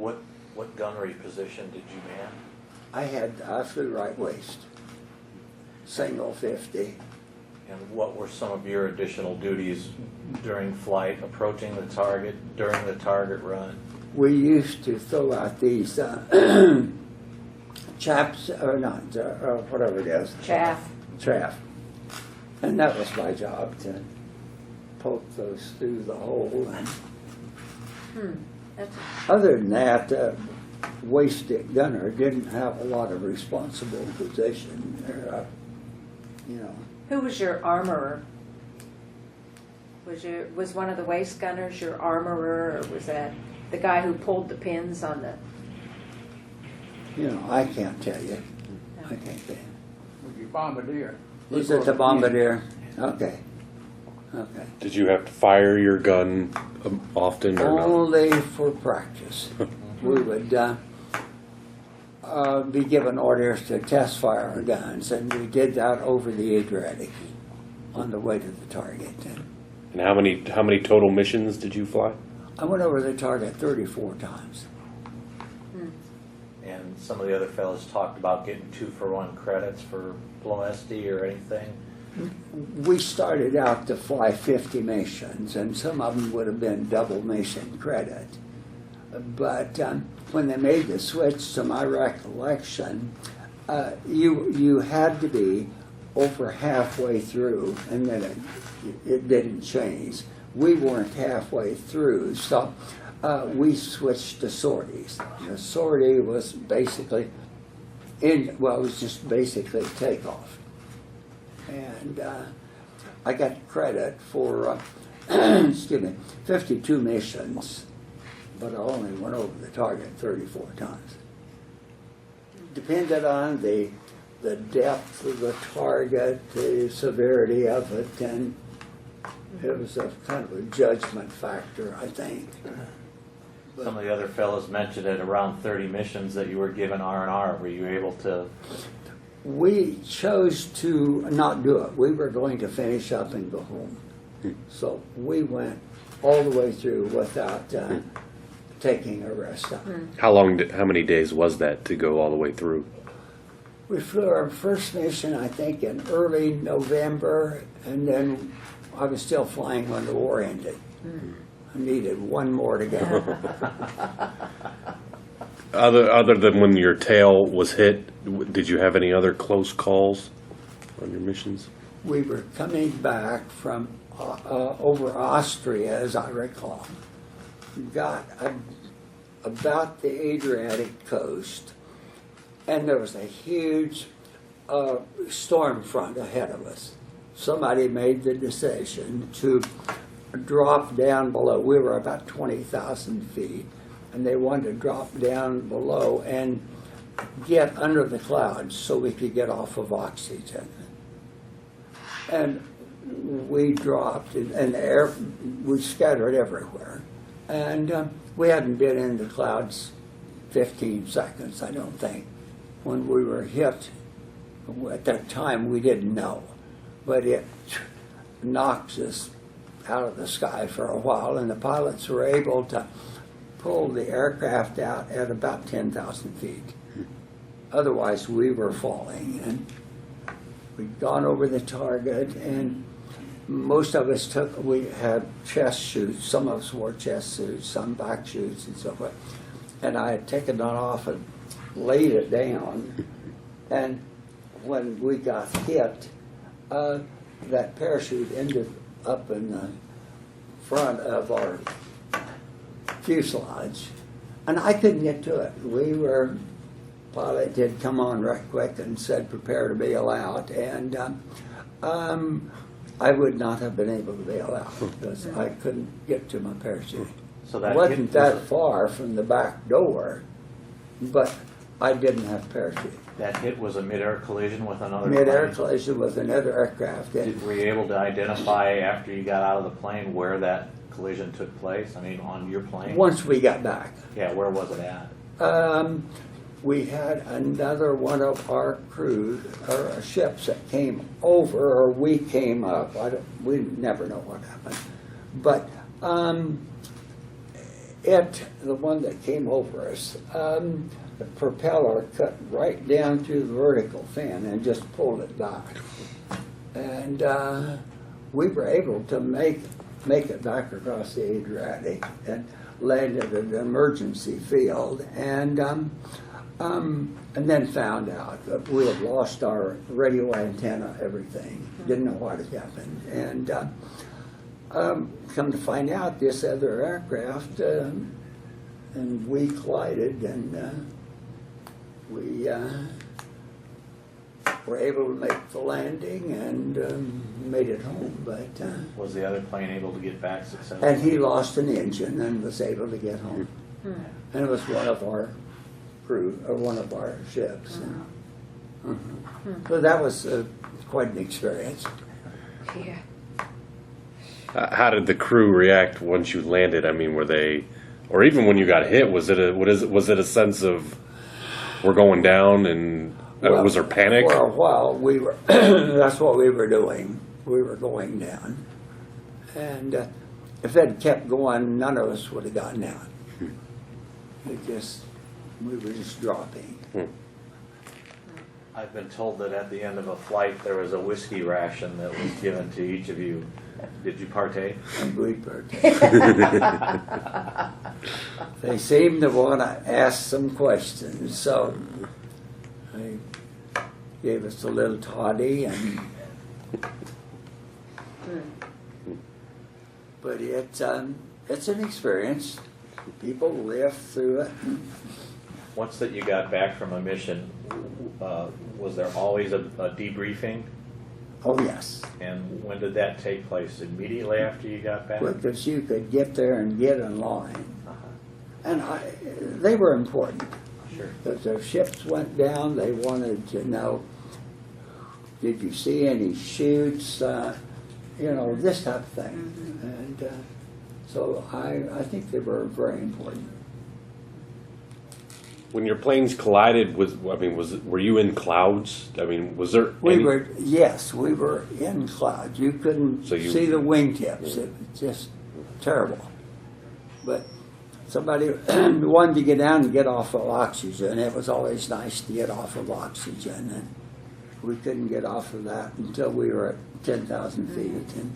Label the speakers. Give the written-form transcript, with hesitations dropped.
Speaker 1: What gunnery position did you man?
Speaker 2: I flew right waist, single 50.
Speaker 1: And what were some of your additional duties during flight, approaching the target, during the target run?
Speaker 2: We used to throw out these chaps, or not, whatever it is.
Speaker 3: Chaff.
Speaker 2: Chaff. And that was my job, to poke those through the hole.
Speaker 3: That's
Speaker 2: Other than that, waist-stick gunner didn't have a lot of responsible position. You know.
Speaker 3: Who was your armorer? Was one of the waist gunners your armorer, or was that the guy who pulled the pins on the?
Speaker 2: You know, I can't tell you. I can't tell you.
Speaker 4: With your bombardier.
Speaker 2: Is it the bombardier? Okay. Okay.
Speaker 5: Did you have to fire your gun often or not?
Speaker 2: Only for practice. We would be given orders to test fire our guns, and we did that over the Adriatic on the way to the target.
Speaker 5: And how many total missions did you fly?
Speaker 2: I went over the target 34 times.
Speaker 1: And some of the other fellows talked about getting 2-for-1 credits for diplomacy or anything.
Speaker 2: We started out to fly 50 missions, and some of them would have been double mission credit. But when they made the switch, to my recollection, you had to be over halfway through, and then it didn't change. We weren't halfway through, so we switched to sorties. The sortie was basically it was just basically takeoff. And I got credit for, excuse me, 52 missions, but I only went over the target 34 times. Depended on the depth of the target, the severity of it, and it was a kind of a judgment factor, I think.
Speaker 1: Some of the other fellows mentioned at around 30 missions that you were given R&R. Were you able to?
Speaker 2: We chose to not do it. We were going to finish up and go home. So we went all the way through without taking a rest stop.
Speaker 5: How many days was that to go all the way through?
Speaker 2: We flew our first mission, I think, in early November, and then I was still flying when the war ended. I needed one more to go.
Speaker 5: Other than when your tail was hit, did you have any other close calls on your missions?
Speaker 2: We were coming back from over Austria, as I recall. Got about the Adriatic coast, and there was a huge storm front ahead of us. Somebody made the decision to drop down below. We were about 20,000 feet, and they wanted to drop down below and get under the clouds so we could get off of oxygen. And we dropped, and the air, we scattered everywhere. And we hadn't been in the clouds 15 seconds, I don't think. When we were hit, at that time we didn't know, but it knocked us out of the sky for a while, and the pilots were able to pull the aircraft out at about 10,000 feet. Otherwise, we were falling, and we'd gone over the target, and most of us we had chest chutes. Some of us wore chest suits, some back chutes, and so forth. And I had taken that off and laid it down, and when we got hit, that parachute ended up in the front of our fuselage, and I couldn't get to it. Pilot did come on right quick and said, "Prepare to bail out," and I would not have been able to bail out because I couldn't get to my parachute.
Speaker 1: So
Speaker 2: It wasn't that far from the back door, but I didn't have parachute.
Speaker 1: That hit was a mid-air collision with another
Speaker 2: Mid-air
Speaker 1: plane?
Speaker 2: collision with another aircraft.
Speaker 1: Were you able to identify after you got out of the plane where that collision took place? I mean, on your plane?
Speaker 2: Once we got back.
Speaker 1: Yeah, where was it at?
Speaker 2: We had another one of our crew, or ships that came over, or we came up. We never know what happened. But the one that came over us, the propeller cut right down through the vertical fin and just pulled it back. And we were able to make it back across the Adriatic and landed at an emergency field, and then found out that we had lost our radio antenna, everything. Didn't know what had happened, and come to find out, this other aircraft, and we collided, and we were able to make the landing and made it home. But
Speaker 1: Was the other plane able to get back successfully?
Speaker 2: and he lost an engine and was able to get home. And it was one of our crew, or one of our ships. So that was quite an experience.
Speaker 3: Yeah.
Speaker 5: How did the crew react once you landed? I mean, were they, or even when you got hit, was it a sense of we're going down, and was there panic?
Speaker 2: For a while, we were. That's what we were doing. We were going down, and if they'd kept going, none of us would have gotten out. We were just dropping.
Speaker 1: I've been told that at the end of a flight there was a whiskey ration that was given to each of you. Did you partake?
Speaker 2: And we partake. They seemed to want to ask some questions, so they gave us a little toddy, and but it's an experience. People live through it.
Speaker 1: Once that you got back from a mission, was there always a debriefing?
Speaker 2: Oh yes,
Speaker 1: And when did that take place? Immediately after you got back?
Speaker 2: because you could get there and get in line,
Speaker 1: Uh-huh.
Speaker 2: and they were important.
Speaker 1: Sure.
Speaker 2: Because their ships went down, they wanted to know, did you see any chutes, this type of thing. And so I think they were very important.
Speaker 5: When your planes collided, were you in clouds? I mean, was there?
Speaker 2: We were in clouds. You couldn't
Speaker 5: So
Speaker 2: see the wingtips. It was just terrible. But somebody wanted to get down and get off of oxygen. It was always nice to get off of oxygen, and we couldn't get off of that until we were at 10,000 feet. And